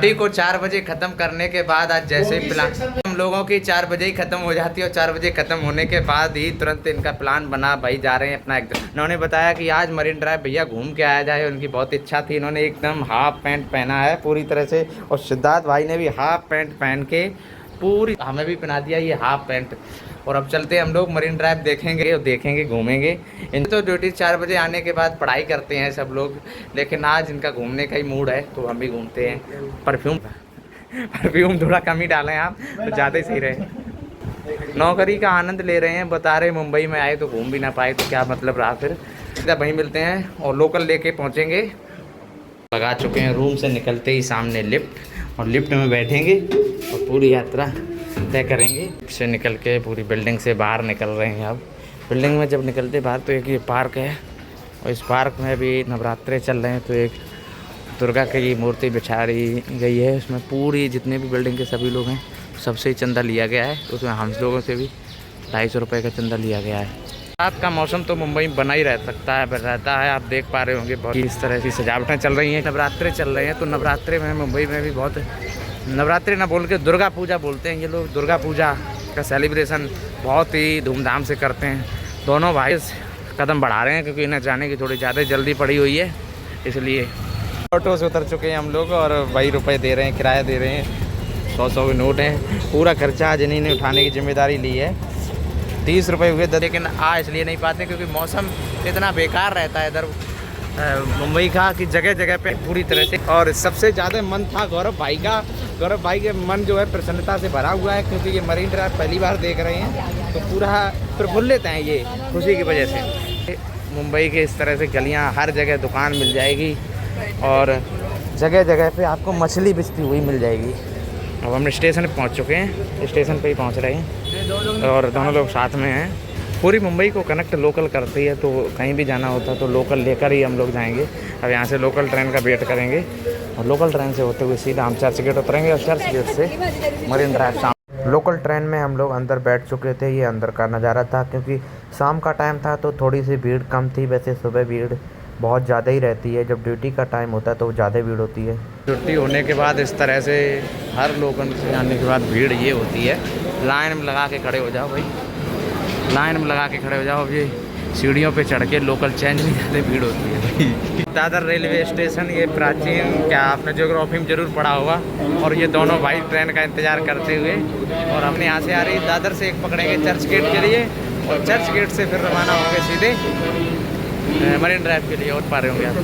Duty को 4 बजे ख़त्म करने के बाद आज जैसे ही प्लान हम लोगों की 4 बजे ही ख़त्म हो जाती है और 4 बजे ख़त्म होने के बाद ही तुरंत इनका प्लान बना, भाई जा रहे हैं अपना एकदम। इन्होंने बताया कि आज मरीन ड्राइव भैया घूम के आया जाए, उनकी बहुत इच्छा थी। इन्होंने एकदम हाफ पैंट पहना है पूरी तरह से, और सिद्धार्थ भाई ने भी हाफ पैंट पहन के पूरी हमें भी पहना दिया ये हाफ पैंट। और अब चलते हैं हम लोग मरीन ड्राइव देखेंगे और देखेंगे घूमेंगे। इन तो ड्यूटी 4 बजे आने के बाद पढ़ाई करते हैं सब लोग, लेकिन आज इनका घूमने का ही मूड है तो हम भी घूमते हैं। परफ्यूम थोड़ा कम ही डालें आप तो ज़्यादा ही सही रहे। नौकरी का आनंद ले रहे हैं, बता रहे मुंबई में आए तो घूम भी ना पाए तो क्या मतलब रहा। फिर सीधा वहीं मिलते हैं और लोकल लेके पहुँचेंगे। लगा चुके हैं, रूम से निकलते ही सामने लिफ्ट, और लिफ्ट में बैठेंगे और पूरी यात्रा तय करेंगे। से निकल के पूरी बिल्डिंग से बाहर निकल रहे हैं। अब बिल्डिंग में जब निकलते बाहर तो एक ये पार्क है, और इस पार्क में भी नवरात्रे चल रहे हैं तो एक दुर्गा की मूर्ति बिछाई गई है। उसमें पूरी जितने भी बिल्डिंग के सभी लोग हैं सबसे ही चंदा लिया गया है। उसमें हम लोगों से भी 250 रुपये का चंदा लिया गया है। रात का मौसम तो मुंबई में बना ही रहता है, आप देख पा रहे होंगे। बहुत इस तरह की सजावटें चल रही हैं, नवरात्रे चल रहे हैं। तो नवरात्रे में मुंबई में भी बहुत, नवरात्रि ना बोल के दुर्गा पूजा बोलते हैं ये लोग। दुर्गा पूजा का सेलिब्रेशन बहुत ही धूमधाम से करते हैं। दोनों भाई कदम बढ़ा रहे हैं क्योंकि इन्हें जाने की थोड़ी ज़्यादा जल्दी पड़ी हुई है, इसलिए ऑटो से उतर चुके हैं हम लोग और वही रुपए दे रहे हैं, किराया दे रहे हैं। 100 के नोट हैं। पूरा खर्चा आज इन्हीं ने उठाने की जिम्मेदारी ली है। 30 रुपये हुए, लेकिन आ इसलिए नहीं पाते क्योंकि मौसम इतना बेकार रहता है इधर मुंबई का कि जगह जगह पे पूरी तरह से। और सबसे ज़्यादा मन था गौरव भाई का। गौरव भाई के मन जो है प्रसन्नता से भरा हुआ है क्योंकि ये मरीन ड्राइव पहली बार देख रहे हैं, तो पूरा प्रफुल्लित हैं ये खुशी की वजह से। मुंबई के इस तरह से गलियाँ, हर जगह दुकान मिल जाएगी और जगह जगह पे आपको मछली बिकती हुई मिल जाएगी। अब हम स्टेशन पे पहुंच चुके हैं, स्टेशन पे ही पहुंच रहे हैं और दोनों लोग साथ में हैं। पूरी मुंबई को कनेक्ट लोकल करती है, तो कहीं भी जाना होता तो लोकल लेकर ही हम लोग जाएंगे। अब यहाँ से लोकल ट्रेन का वेट करेंगे और लोकल ट्रेन से होते हुए सीधा हम चर्च गेट उतरेंगे और चर्च गेट से मरीन ड्राइव। लोकल ट्रेन में हम लोग अंदर बैठ चुके थे। ये अंदर का नज़ारा था क्योंकि शाम का टाइम था तो थोड़ी सी भीड़ कम थी। वैसे सुबह भीड़ बहुत ज़्यादा ही रहती है, जब ड्यूटी का टाइम होता है तो ज़्यादा भीड़ होती है। ड्यूटी होने के बाद इस तरह से हर लोगन से आने के बाद भीड़ ये होती है, लाइन में लगा के खड़े हो जाओ भाई, लाइन में लगा के खड़े हो जाओ। ये सीढ़ियों पे चढ़ के लोकल चेंज नहीं ज़्यादा भीड़ होती है भाई। दादर रेलवे स्टेशन, ये प्राचीन, क्या आपने ज्योग्राफी में ज़रूर पढ़ा होगा। और ये दोनों भाई ट्रेन का इंतज़ार करते हुए, और हमने यहाँ से आ रही दादर से एक पकड़ेंगे चर्च गेट के लिए और चर्च गेट से फिर रवाना होंगे सीधे मरीन ड्राइव के लिए। और पा रहे होंगे आप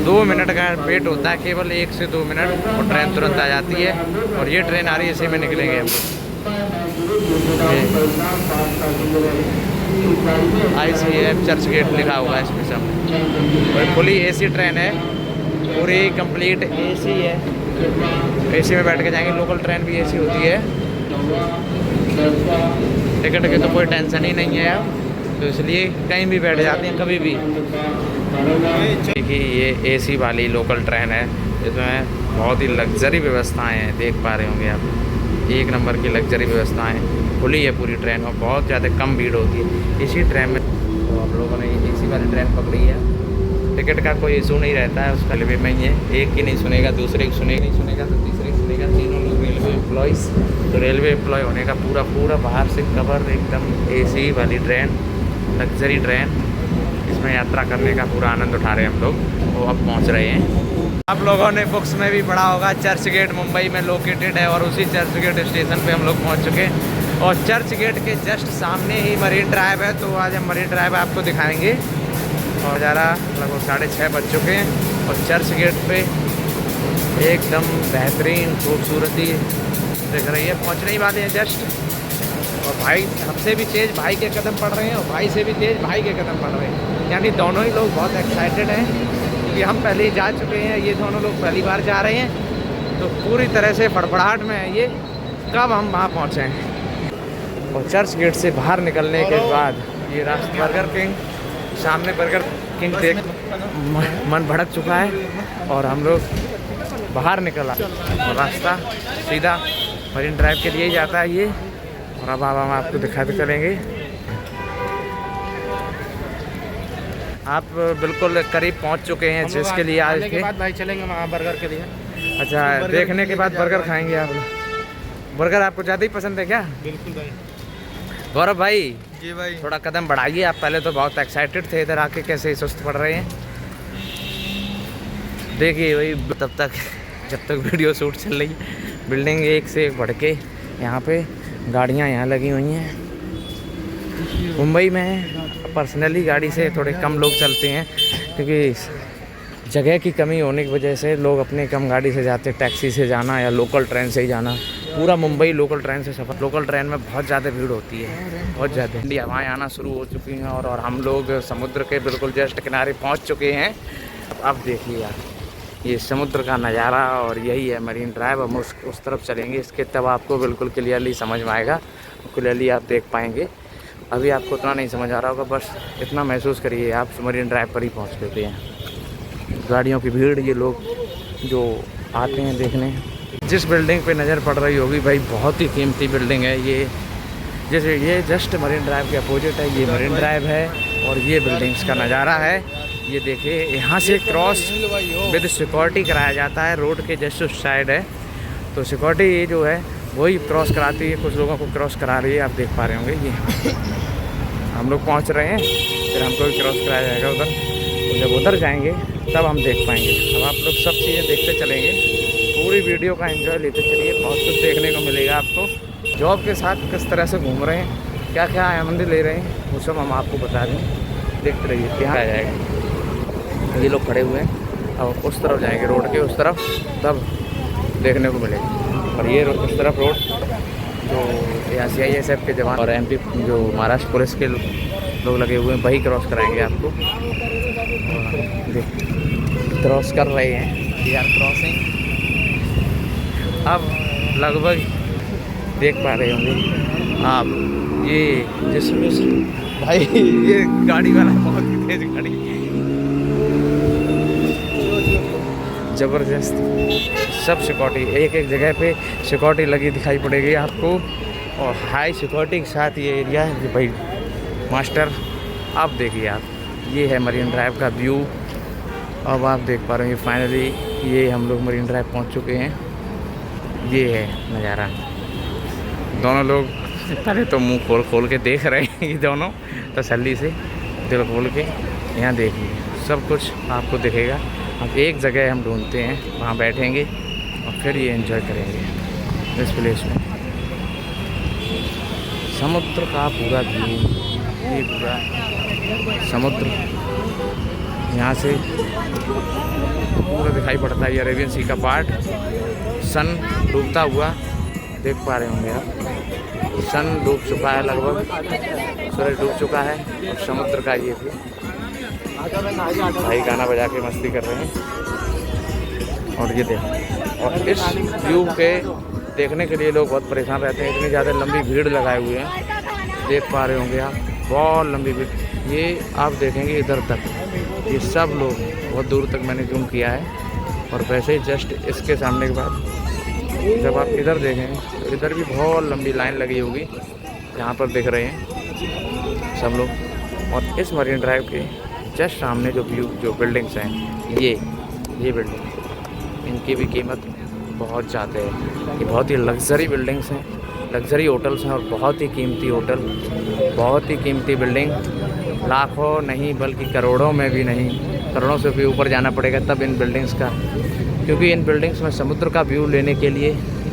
2 मिनट का वेट होता है, केवल 1 से 2 मिनट, और ट्रेन तुरंत आ जाती है। और ये ट्रेन आ रही है, इसी में निकलेंगे हम लोग। ICF चर्च गेट लिखा हुआ है इसमें सब। और फुली AC ट्रेन है, पूरी कंप्लीट AC है। AC में बैठ के जाएंगे। लोकल ट्रेन भी AC होती है। टिकट की तो कोई टेंशन ही नहीं है अब, तो इसलिए कहीं भी बैठ जाते हैं कभी भी। देखिए ये AC वाली लोकल ट्रेन है, इसमें बहुत ही लग्जरी व्यवस्थाएं हैं, देख पा रहे होंगे आप। 1 नंबर की लग्जरी व्यवस्थाएं, खुली है पूरी ट्रेन और बहुत ज़्यादा कम भीड़ होती है इसी ट्रेन में। तो हम लोगों ने AC वाली ट्रेन पकड़ी है। टिकट का कोई इशू नहीं रहता है उसका, रेलवे में ही है। एक की नहीं सुनेगा, दूसरे की सुनेगा, नहीं सुनेगा तो तीसरे की सुनेगा। तीनों लोग रेलवे एम्प्लॉयज़, तो रेलवे एम्प्लॉय होने का पूरा बाहर से कवर, एकदम AC वाली ट्रेन, लग्जरी ट्रेन। इसमें यात्रा करने का पूरा आनंद उठा रहे हैं हम लोग। वो अब पहुंच रहे हैं। आप लोगों ने बुक्स में भी पढ़ा होगा, चर्च गेट मुंबई में लोकेटेड है और उसी चर्च गेट स्टेशन पे हम लोग पहुंच चुके हैं। और चर्च गेट के जस्ट सामने ही मरीन ड्राइव है, तो आज हम मरीन ड्राइव आपको दिखाएंगे। और ज़रा लगभग 6:30 बज चुके हैं और चर्च गेट पे एकदम बेहतरीन खूबसूरती दिख रही है। पहुँचने ही वाले हैं जस्ट। और भाई हमसे भी तेज़ भाई के कदम पड़ रहे हैं और भाई से भी तेज़ भाई के कदम पड़ रहे हैं, यानी दोनों ही लोग बहुत एक्साइटेड हैं क्योंकि हम पहले ही जा चुके हैं, ये दोनों लोग पहली बार जा रहे हैं। तो पूरी तरह से फड़फड़ाहट में है ये, कब हम वहाँ पहुँचे हैं। और चर्च गेट से बाहर निकलने के बाद ये रास्ता बर्गर किंग, सामने बर्गर किंग देख मन भड़क चुका है और हम लोग बाहर निकला और रास्ता सीधा मरीन ड्राइव के लिए ही जाता है ये। और अब हम आपको दिखाते चलेंगे। आप बिल्कुल करीब पहुंच चुके हैं जिसके लिए आज के बाद भाई चलेंगे वहाँ बर्गर के लिए। अच्छा, देखने के बाद बर्गर खाएंगे आप? बर्गर आपको ज़्यादा ही पसंद है क्या? बिल्कुल भाई। गौरव भाई जी भाई। थोड़ा कदम बढ़ाइए आप, पहले तो बहुत एक्साइटेड थे, इधर आके कैसे सुस्त पड़ रहे हैं। देखिए वही तब तक जब तक वीडियो शूट चल रही, बिल्डिंग एक से एक बढ़ के यहाँ पे गाड़ियाँ यहाँ लगी हुई हैं। मुंबई में पर्सनली गाड़ी से थोड़े कम लोग चलते हैं, क्योंकि जगह की कमी होने की वजह से लोग अपने कम गाड़ी से जाते हैं, टैक्सी से जाना या लोकल ट्रेन से ही जाना। पूरा मुंबई लोकल ट्रेन से सफ़र, लोकल ट्रेन में बहुत ज़्यादा भीड़ होती है, बहुत ज़्यादा। इंडिया हवाएँ आना शुरू हो चुकी हैं और हम लोग समुद्र के बिल्कुल जस्ट किनारे पहुँच चुके हैं। अब देखिए यार ये समुद्र का नज़ारा, और यही है मरीन ड्राइव। हम उस तरफ चलेंगे, इसके तब आपको बिल्कुल क्लियरली समझ में आएगा, क्लियरली आप देख पाएंगे। अभी आपको उतना नहीं समझ आ रहा होगा, बस इतना महसूस करिए आप मरीन ड्राइव पर ही पहुँच चुके हैं। गाड़ियों की भीड़, ये लोग जो आते हैं देखने। जिस बिल्डिंग पे नज़र पड़ रही होगी भाई, बहुत ही कीमती बिल्डिंग है ये। जैसे ये जस्ट मरीन ड्राइव के अपोजिट है, ये मरीन ड्राइव है और ये बिल्डिंग्स का नज़ारा है। ये देखिए यहाँ से क्रॉस विद सिक्योरिटी कराया जाता है, रोड के जस्ट उस साइड है, तो सिक्योरिटी जो है वही क्रॉस कराती है, कुछ लोगों को क्रॉस करा रही है। आप देख पा रहे होंगे ये हम लोग पहुँच रहे हैं, फिर हमको भी क्रॉस कराया जाएगा उधर। तो जब उधर जाएंगे तब हम देख पाएंगे। अब आप लोग सब चीज़ें देखते चलेंगे, पूरी वीडियो का एंजॉय लेते चलिए, बहुत कुछ देखने को मिलेगा आपको। जॉब के साथ किस तरह से घूम रहे हैं, क्या क्या आनंद ले रहे हैं, वो सब हम आपको बता दें, देखते रहिए। यहाँ आ जाएगा, ये लोग खड़े हुए हैं, अब उस तरफ जाएंगे रोड के उस तरफ, तब देखने को मिलेगा। और ये उस तरफ रोड जो यहाँ CISF के जवान और MP जो महाराष्ट्र पुलिस के लोग लगे हुए हैं, वही क्रॉस कराएंगे आपको। क्रॉस कर रहे हैं, वी आर क्रॉसिंग। अब लगभग देख पा रहे होंगे आप, ये जिसमें भाई ये गाड़ी वाला बहुत ही तेज गाड़ी, ज़बरदस्त। सब सिक्योरिटी, एक एक जगह पे सिक्योरिटी लगी दिखाई पड़ेगी आपको, और हाई सिक्योरिटी के साथ ये एरिया है कि भाई मास्टर। आप देखिए आप, ये है मरीन ड्राइव का व्यू। अब आप देख पा रहे हैं फाइनली ये हम लोग मरीन ड्राइव पहुंच चुके हैं। ये है नज़ारा। दोनों लोग पहले तो मुंह खोल खोल के देख रहे हैं, ये दोनों तसल्ली से दिल खोल के। यहाँ देखिए सब कुछ आपको दिखेगा। अब एक जगह हम ढूंढते हैं, वहाँ बैठेंगे और फिर ये एंजॉय करेंगे इस प्लेस में। समुद्र का पूरा व्यू, ये पूरा समुद्र यहाँ से पूरा दिखाई पड़ता है। ये अरेबियन सी का पार्ट, सन डूबता हुआ देख पा रहे होंगे आप। सन डूब चुका है, लगभग सूरज डूब चुका है, और समुद्र का ये भी भाई गाना बजा के मस्ती कर रहे हैं। और ये देखो, और इस व्यू के देखने के लिए लोग बहुत परेशान रहते हैं, इतनी ज़्यादा लंबी भीड़ लगाए हुए हैं, देख पा रहे होंगे आप, बहुत लंबी भीड़। ये आप देखेंगे इधर तक, ये सब लोग बहुत दूर तक मैंने जूम किया है। और वैसे ही जस्ट इसके सामने के बाद जब आप इधर देखेंगे तो इधर भी बहुत लंबी लाइन लगी होगी, यहाँ पर देख रहे हैं सब लोग। और इस मरीन ड्राइव के जस्ट सामने जो व्यू, जो बिल्डिंग्स हैं, ये बिल्डिंग, इनकी भी कीमत बहुत ज़्यादा है। ये बहुत ही लग्जरी बिल्डिंग्स हैं, लग्जरी होटल्स हैं, और बहुत ही कीमती होटल, बहुत ही कीमती बिल्डिंग। लाखों नहीं बल्कि करोड़ों में भी नहीं, करोड़ों से भी ऊपर जाना पड़ेगा तब इन बिल्डिंग्स का, क्योंकि इन बिल्डिंग्स में समुद्र का व्यू लेने के लिए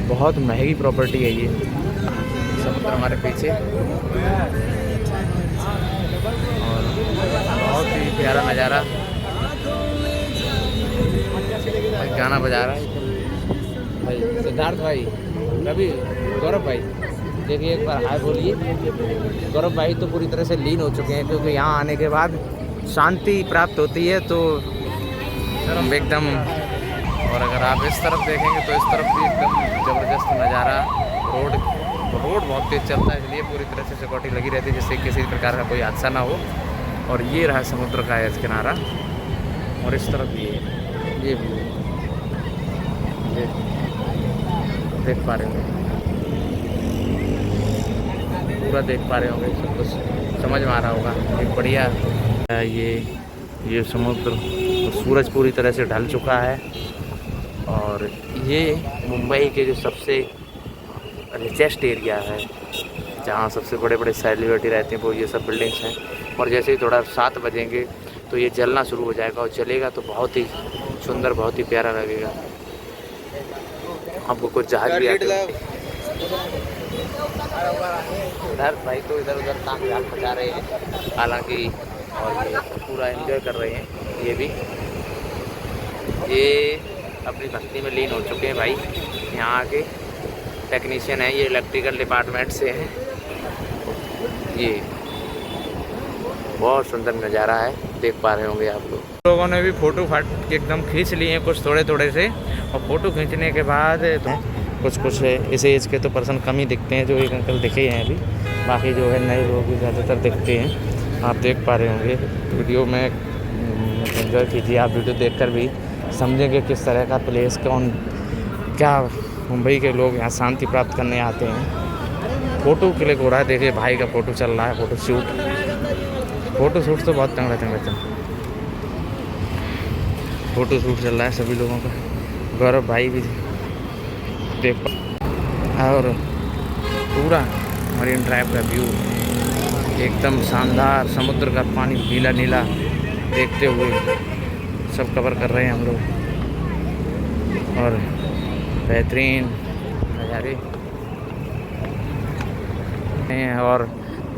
बहुत महंगी प्रॉपर्टी है ये। समुद्र हमारे पीछे, और बहुत ही प्यारा नज़ारा। गाना बजा रहा है भाई सिद्धार्थ भाई, रवि, गौरव भाई, देखिए एक बार हाय बोलिए। गौरव भाई तो पूरी तरह से लीन हो चुके हैं, क्योंकि यहाँ आने के बाद शांति प्राप्त होती है तो एकदम। और अगर आप इस तरफ देखेंगे तो इस तरफ भी एकदम ज़बरदस्त नज़ारा। रोड बहुत तेज़ चलता है, इसलिए पूरी तरह से सिक्योरिटी लगी रहती है, जिससे किसी प्रकार का कोई हादसा ना हो। और ये रहा समुद्र का एज किनारा, और इस तरफ ये देख पा रहे होंगे, पूरा देख पा रहे होंगे, सब कुछ समझ में आ रहा होगा। एक बढ़िया ये समुद्र, सूरज पूरी तरह से ढल चुका है, और ये मुंबई के जो सबसे रिचेस्ट एरिया है, जहाँ सबसे बड़े बड़े सेलिब्रिटी रहते हैं, वो ये सब बिल्डिंग्स हैं। और जैसे ही थोड़ा 7 बजेंगे तो ये जलना शुरू हो जाएगा, और जलेगा तो बहुत ही सुंदर, बहुत ही प्यारा लगेगा। आपको कुछ जहाज भी आते इधर भाई तो इधर उधर कामयाब बजा रहे हैं हालांकि, और ये पूरा एंजॉय कर रहे हैं। ये भी ये अपनी भक्ति में लीन हो चुके हैं भाई। यहाँ के टेक्नीशियन हैं, ये इलेक्ट्रिकल डिपार्टमेंट से हैं। ये बहुत सुंदर नज़ारा है, देख पा रहे होंगे आप लोगों ने भी फ़ोटो फाट एकदम खींच लिए हैं कुछ थोड़े थोड़े से। और फ़ोटो खींचने के बाद कुछ इस एज के तो पर्सन कम ही दिखते हैं, जो एक अंकल दिखे हैं अभी, बाकी जो है नए लोग भी ज़्यादातर दिखते हैं। आप देख पा रहे होंगे वीडियो में, एंजॉय कीजिए। आप वीडियो देखकर भी समझेंगे किस तरह का प्लेस, कौन क्या मुंबई के लोग यहाँ शांति प्राप्त करने आते हैं। फ़ोटो क्लिक हो रहा है, देखिए भाई का फ़ोटो चल रहा है, फ़ोटो शूट तो बहुत तंगड़ा चल फ़ोटो शूट चल रहा है सभी लोगों का। गौरव भाई भी देख, और पूरा मरीन ड्राइव का व्यू एकदम शानदार, समुद्र का पानी नीला नीला देखते हुए सब कवर कर रहे हैं हम लोग, और बेहतरीन नज़ारे हैं। और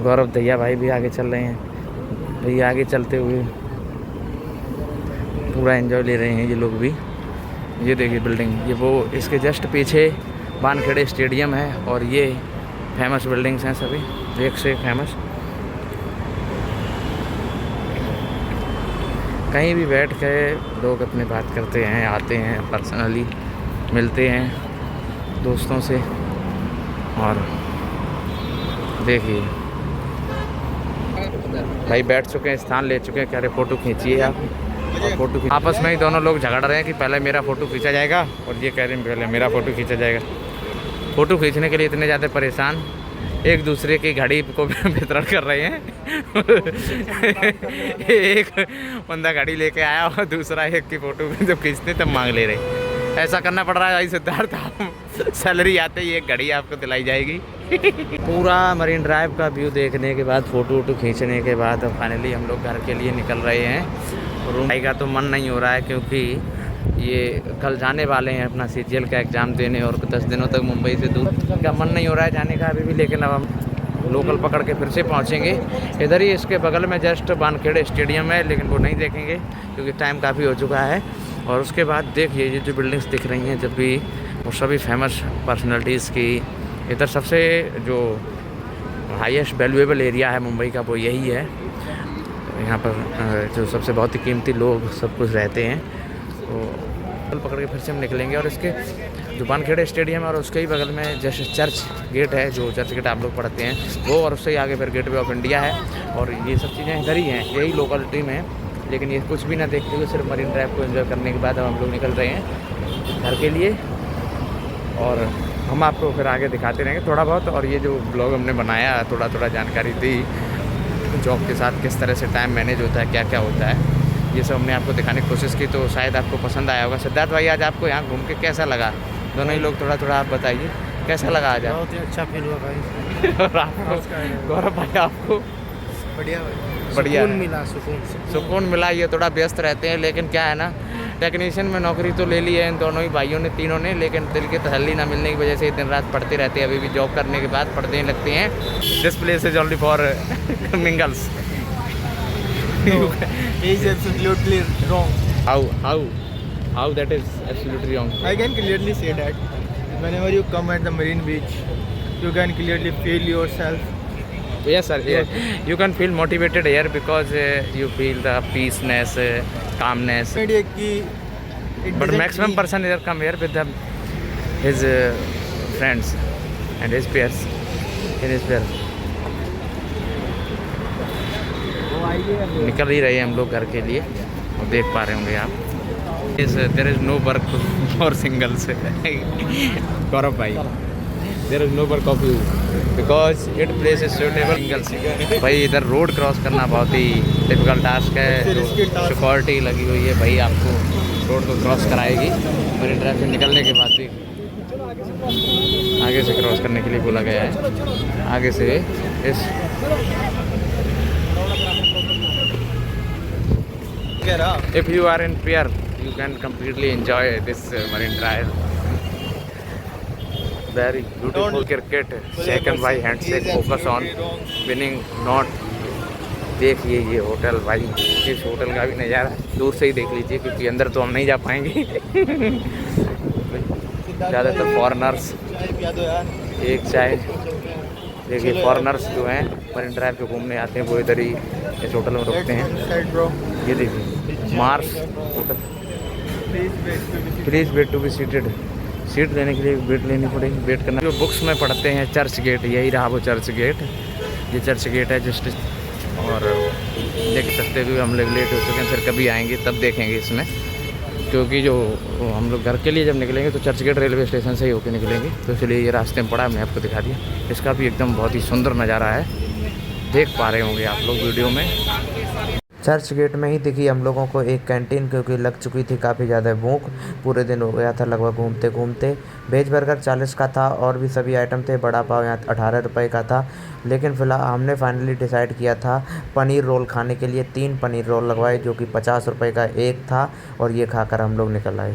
गौरव दैया भाई भी आगे चल रहे हैं, भैया आगे चलते हुए पूरा एंजॉय ले रहे हैं ये लोग भी। ये देखिए बिल्डिंग, ये वो इसके जस्ट पीछे वानखेड़े स्टेडियम है, और ये फेमस बिल्डिंग्स हैं सभी, एक से फेमस। कहीं भी बैठ के लोग अपने बात करते हैं, आते हैं, पर्सनली मिलते हैं दोस्तों से। और देखिए भाई बैठ चुके हैं, स्थान ले चुके हैं, कह रहे फ़ोटो खींचिए आप। और फ़ोटो आपस में ही दोनों लोग झगड़ रहे हैं कि पहले मेरा फ़ोटो खींचा जाएगा, और ये कह रहे हैं पहले मेरा फ़ोटो खींचा जाएगा। फ़ोटो खींचने के लिए इतने ज़्यादा परेशान, एक दूसरे की घड़ी को वितरण कर रहे हैं। एक बंदा घड़ी लेके आया और दूसरा एक की फ़ोटो जब खींचते तब मांग ले रहे। ऐसा करना पड़ रहा है भाई सिद्धार्थ, सैलरी आते ही एक घड़ी आपको दिलाई जाएगी। पूरा मरीन ड्राइव का व्यू देखने के बाद, फ़ोटो वोटो खींचने के बाद फाइनली हम लोग घर के लिए निकल रहे हैं। रूम का तो मन नहीं हो रहा है, क्योंकि ये कल जाने वाले हैं अपना CGL का एग्ज़ाम देने, और 10 दिनों तक मुंबई से दूर का मन नहीं हो रहा है जाने का अभी भी। लेकिन अब हम लोकल पकड़ के फिर से पहुंचेंगे। इधर ही इसके बगल में जस्ट वानखेड़े स्टेडियम है, लेकिन वो नहीं देखेंगे क्योंकि टाइम काफ़ी हो चुका है। और उसके बाद देखिए ये जो बिल्डिंग्स दिख रही हैं, जब भी वो सभी फेमस पर्सनैलिटीज़ की। इधर सबसे जो हाईएस्ट वैल्यूएबल एरिया है मुंबई का वो यही है। यहाँ पर जो सबसे बहुत ही कीमती लोग सब कुछ रहते हैं। तो पकड़ के फिर से हम निकलेंगे, और इसके जो वानखेड़े स्टेडियम है और उसके ही बगल में जैसे चर्च गेट है, जो चर्च गेट आप लोग पढ़ते हैं वो, और उससे ही आगे फिर गेटवे ऑफ इंडिया है। और ये सब चीज़ें इधर ही हैं, यही लोकेलिटी में। लेकिन ये कुछ भी ना देखते हुए सिर्फ मरीन ड्राइव को एंजॉय करने के बाद अब हम लोग निकल रहे हैं घर के लिए। और हम आपको फिर आगे दिखाते रहेंगे थोड़ा बहुत। और ये जो ब्लॉग हमने बनाया, थोड़ा थोड़ा जानकारी दी जॉब के साथ किस तरह से टाइम मैनेज होता है, क्या क्या होता है, ये सब हमने आपको दिखाने की कोशिश की, तो शायद आपको पसंद आया होगा। सिद्धार्थ भाई आज आपको यहाँ घूम के कैसा लगा? दोनों ही लोग थोड़ा थोड़ा आप बताइए कैसा लगा आज? बहुत ही अच्छा फील हुआ भाई। और आपको गौरव भाई आपको? बढ़िया भाई, बढ़िया सुकून मिला, सुकून मिला। ये थोड़ा व्यस्त रहते हैं, लेकिन क्या है ना, टेक्नीशियन में नौकरी तो ले ली है इन दोनों ही भाइयों ने, तीनों ने, लेकिन दिल की तसल्ली ना मिलने की वजह से दिन रात पढ़ते रहते हैं। अभी भी जॉब करने के बाद पढ़ते ही लगते हैं। This place is only for mingles. He is absolutely wrong. How that is absolutely wrong? I can clearly say that whenever you come at the marine beach, you can clearly feel yourself. Yes sir, yeah. You can feel motivated here because you feel the peaceness, calmness. But maximum person here come here with his friends and his peers. निकल ही रहे हैं हम लोग घर के लिए, और देख पा रहे होंगे आप। There is no work for singles. Gaurav भाई, there is no work of you because it place is suitable singles. भाई इधर रोड क्रॉस करना बहुत ही डिफिकल्ट टास्क है, जो सिक्योरिटी लगी हुई है भाई, आपको रोड को क्रॉस कराएगी। मरीन ड्राइव से निकलने के बाद भी आगे से क्रॉस करने के लिए बोला गया है। आगे से इस If you are in Pierre, you can completely enjoy this marine drive. Very beautiful cricket, second by handshake, focus on winning, not. देखिए ये होटल भाई, इस होटल का भी नज़ारा दूर से ही देख लीजिए, क्योंकि अंदर तो हम नहीं जा पाएंगे। ज़्यादातर फॉरेनर्स, एक चाय देखिए, फॉरेनर्स जो हैं मरीन ड्राइव पे घूमने आते हैं वो इधर ही इस होटल में रुकते हैं। ये देखिए Mars hotel. Please wait to be seated. Seat लेने के लिए वेट लेनी पड़ेगी, वेट करना। जो बुक्स में पढ़ते हैं चर्च गेट, यही रहा वो चर्च गेट। ये चर्च गेट है जस्ट, और देख सकते हो हम लोग लेट हो चुके हैं, फिर कभी आएंगे तब देखेंगे इसमें, क्योंकि जो हम लोग घर के लिए जब निकलेंगे तो चर्च गेट रेलवे स्टेशन से ही होकर निकलेंगे, तो इसलिए ये रास्ते में पड़ा, हमने आपको दिखा दिया। इसका भी एकदम बहुत ही सुंदर नज़ारा है, देख पा रहे होंगे आप लोग वीडियो में। चर्च गेट में ही दिखी हम लोगों को एक कैंटीन, क्योंकि लग चुकी थी काफ़ी ज़्यादा भूख, पूरे दिन हो गया था लगभग घूमते घूमते। वेज बर्गर 40 का था और भी सभी आइटम थे। बड़ा पाव यहाँ 18 रुपये का था, लेकिन फ़िलहाल हमने फाइनली डिसाइड किया था पनीर रोल खाने के लिए। 3 पनीर रोल लगवाए जो कि 50 रुपये का एक था, और ये खाकर हम लोग निकल आए।